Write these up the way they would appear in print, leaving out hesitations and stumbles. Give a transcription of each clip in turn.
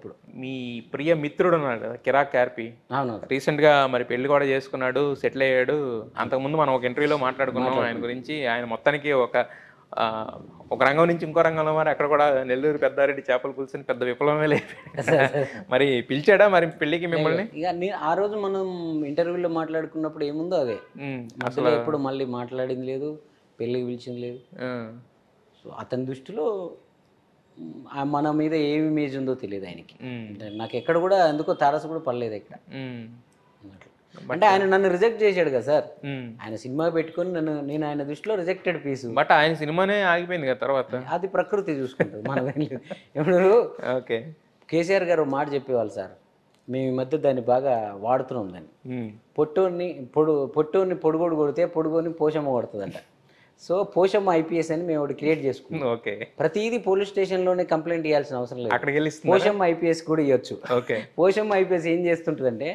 ఇప్పుడు. మీ ప్రియ మిత్రుడు ఉన్నాడు కదా కిరాక్ కార్పి, అవును. రీసెంట్గా మరి పెళ్లి కూడా చేసుకున్నాడు, సెటిల్ అయ్యాడు. అంతకుముందు మనం ఒక ఇంటర్వ్యూలో మాట్లాడుకున్నాం ఆయన గురించి. ఆయన మొత్తానికి ఆ, ఒక రంగం నుంచి ఇంకో రంగంలో మరి అక్కడ కూడా నెల్లూరు పెద్దారెడ్డి చేపల పులుసుని పెద్ద విప్లవమే లేదు. మరి పిలిచాడా మరి పెళ్లికి మిమ్మల్ని? ఇక ఆ రోజు మనం ఇంటర్వ్యూలో మాట్లాడుకున్నప్పుడు ఏముందో అదే, అసలు ఎప్పుడు మళ్ళీ మాట్లాడింది లేదు, పెళ్ళికి పిలిచింది లేదు. సో అతని దృష్టిలో మన మీద ఏం ఇమేజ్ ఉందో తెలియదు ఆయనకి. నాకు ఎక్కడ కూడా ఎందుకో తారస కూడా పడలేదు ఇక్కడ. అంటే ఆయన నన్ను రిజెక్ట్ చేశాడు కదా సార్, ఆయన సినిమా పెట్టుకొని నేను ఆయన దృష్టిలో రిజెక్టెడ్ పీస్. బట్ ఆయన సినిమానే ఆగిపోయింది కదా తర్వాత. అది ప్రకృతి చూసుకుంటుంది మన ఇప్పుడు. ఓకే, కేసీఆర్ గారు మాట చెప్పేవాళ్ళు సార్, మేము ఈ మధ్య దాన్ని బాగా వాడుతున్నాం దాన్ని. పొట్టోని పొడుగోడు కొడితే పొడుగోని పోషమ్మ కొడుతుందంట. సో పోషమ్మ ఐపీఎస్ అని మేము ఒకటి క్రియేట్ చేసుకున్నాం. ఓకే, ప్రతిదీ పోలీస్ స్టేషన్లోనే కంప్లైంట్ ఇవ్వాల్సిన అవసరం లేదు, అక్కడికి వెళ్ళి పోషమ్మ ఐపీఎస్ కూడా ఇవ్వచ్చు. ఓకే, పోషమ్మ ఐపీఎస్ ఏం చేస్తుంటుందంటే,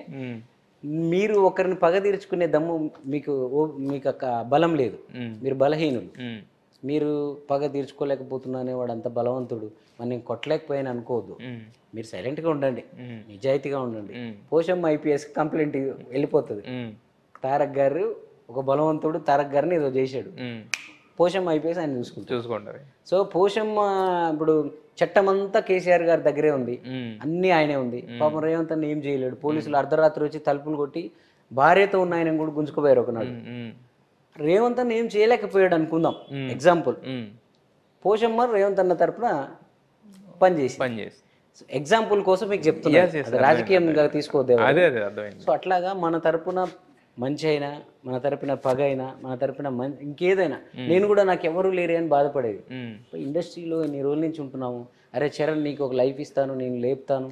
మీరు ఒకరిని పగ తీర్చుకునే దమ్ము మీకు బలం లేదు, మీరు బలహీనులు, మీరు పగ తీర్చుకోలేకపోతున్నానే వాడు అంత బలవంతుడు, మరి నేను కొట్టలేకపోయాను అనుకోవద్దు, మీరు సైలెంట్గా ఉండండి, నిజాయితీగా ఉండండి. పోషమ్మ ఐపీఎస్ కంప్లైంట్ వెళ్ళిపోతుంది. తారక్ గారు ఒక బలవంతుడు తారక్ గారిని ఏదో చేశాడు, పోషమ్మ ఐపీఎస్ ఆయన చూసుకుంటారు. సో పోషమ్మ ఇప్పుడు చట్టం అంతా కేసీఆర్ గారి దగ్గరే ఉంది, అన్నీ ఆయనే ఉంది. పాపం రేవంత్ అన్న ఏం చేయలేడు. పోలీసులు అర్ధరాత్రి వచ్చి తలుపులు కొట్టి భార్యతో ఉన్న ఆయన కూడా గుంజుకుపోయారు ఒకనాడు. రేవంత్ అన్న ఏం చేయలేకపోయాడు అనుకుందాం, ఎగ్జాంపుల్. పోషమ్మ రేవంత్ అన్న తరపున పనిచేసి ఎగ్జాంపుల్ కోసం మీకు చెప్తున్నా, రాజకీయంగా తీసుకోవద్దు. సో అట్లాగా మన తరపున మంచి అయినా, మన తరపున పగ అయినా, మన తరపున ఇంకేదైనా, నేను కూడా నాకు ఎవరు లేరే అని బాధపడేది. ఇండస్ట్రీలో ఎన్ని రోజుల నుంచి ఉంటున్నాము, అరే చరణ్ నీకు ఒక లైఫ్ ఇస్తాను, నేను లేపుతాను,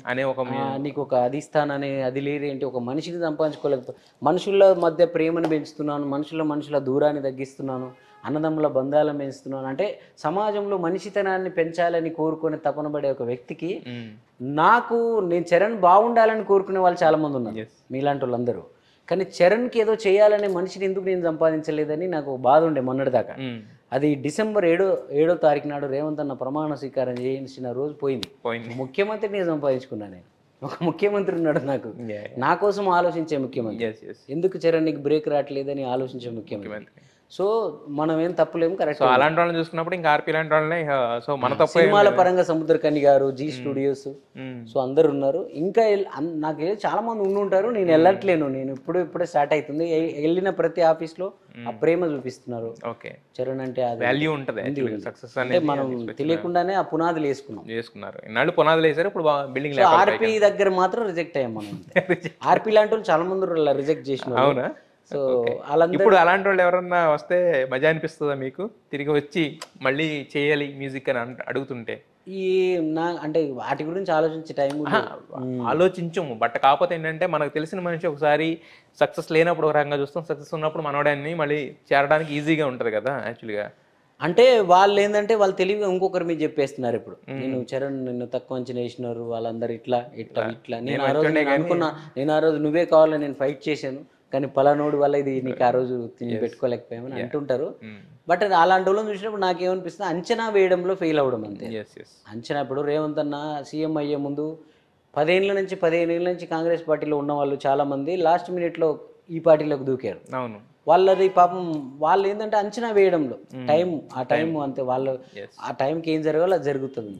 నీకు ఒక అది ఇస్తాను అనే అది లేదేంటి, ఒక మనిషిని సంపాదించుకోలేకపోతే, మనుషుల మధ్య ప్రేమను పెంచుతున్నాను, మనుషుల దూరాన్ని తగ్గిస్తున్నాను, అన్నదమ్ముల బంధాలను పెంచుతున్నాను అంటే సమాజంలో మనిషితనాన్ని పెంచాలని కోరుకునే తపన పడే ఒక వ్యక్తికి నేను చరణ్ బాగుండాలని కోరుకునే వాళ్ళు చాలా మంది ఉన్నారు, మీలాంటి వాళ్ళందరూ. కానీ చరణ్కి ఏదో చేయాలనే మనిషిని ఎందుకు నేను సంపాదించలేదని నాకు బాధ ఉండే మొన్నటిదాకా. అది డిసెంబర్ 7వ తారీఖు నాడు రేవంత్ అన్న ప్రమాణ స్వీకారం చేసిన రోజు పోయింది. ముఖ్యమంత్రిని నేను సంపాదించుకున్నాను. నేను ఒక ముఖ్యమంత్రి ఉన్నాడు నాకు, నా కోసం ఆలోచించే ముఖ్యమంత్రి. ఎందుకు చరణ్ నీకు బ్రేక్ రావట్లేదని ఆలోచించే ముఖ్యమంత్రి. సో మనం ఏం తప్పులేము, కరెక్ట్. అలాంటి వాళ్ళని చూసుకున్నప్పుడు ఇంకా ఆర్పీ లాంటి వాళ్ళని, సో మన తప్పు సినిమాల పరంగా సముద్రకని గారు, జీ స్టూడియోస్, సో అందరు ఉన్నారు. ఇంకా నాకు చాలా మంది ఉంటారు, నేను వెళ్ళట్లేను. నేను ఇప్పుడే స్టార్ట్ అవుతుంది. వెళ్ళిన ప్రతి ఆఫీస్లో ఆ ప్రేమ చూపిస్తున్నారు. చరణ్ అంటే అది వాల్యూ ఉంటుంది. అంటే మనం తెలియకుండానే ఆ పునాదులు వేసుకున్నారు. ఇన్నాళ్ళు పునాదులు వేసారు, ఇప్పుడు బిల్డింగ్. ఆర్పీ దగ్గర మాత్రం రిజెక్ట్ అయ్యాం మనం. ఆర్పీ లాంటి వాళ్ళు చాలా మంది రిజెక్ట్ చేసిన. అవునా? సో ఇప్పుడు అలాంటి వాళ్ళు ఎవరన్నా వస్తే మజా అనిపిస్తుందా మీకు, తిరిగి వచ్చి మళ్ళీ చేయాలి మ్యూజిక్ అని అడుగుతుంటే? అంటే వాటి గురించి ఆలోచించే టైం ఆలోచించము. బట్ కాకపోతే ఏంటంటే మనకు తెలిసిన మనిషి ఒకసారి సక్సెస్ లేనప్పుడు ఒక రకంగా చూస్తాం, సక్సెస్ ఉన్నప్పుడు మనోడాన్ని మళ్ళీ చేరడానికి ఈజీగా ఉంటుంది కదా యాక్చువల్గా. అంటే వాళ్ళు ఏంటంటే వాళ్ళు తెలివిగా ఇంకొకరి మీద చెప్పేస్తున్నారు. ఇప్పుడు నేను చరణ్ నిన్ను తక్కువ అంచనా వేసినారు, వాళ్ళందరూ ఇట్లా. నేను ఆ రోజు అనుకున్నా, నేను ఆ రోజు నువ్వే కావాలని నేను ఫైట్ చేశాను, కానీ పలానోడు వల్ల ఇది నీకు ఆ రోజు పెట్టుకోలేకపోయామని అంటుంటారు. బట్ అలాంటి వాళ్ళని చూసినప్పుడు నాకేమనిపిస్తుంది, అంచనా వేయడంలో ఫెయిల్ అవ్వడం అంతే. అంచనా ఇప్పుడు రేవంత్ అన్న సీఎం అయ్యే ముందు 15 ఏళ్ళ నుంచి కాంగ్రెస్ పార్టీలో ఉన్న వాళ్ళు చాలా మంది లాస్ట్ మినిట్లో ఈ పార్టీలోకి దూకారు. వాళ్ళది పాపం వాళ్ళు ఏంటంటే అంచనా వేయడంలో ఆ టైం అంతే, వాళ్ళు ఆ టైంకి ఏం జరగాలో అది జరుగుతుంది.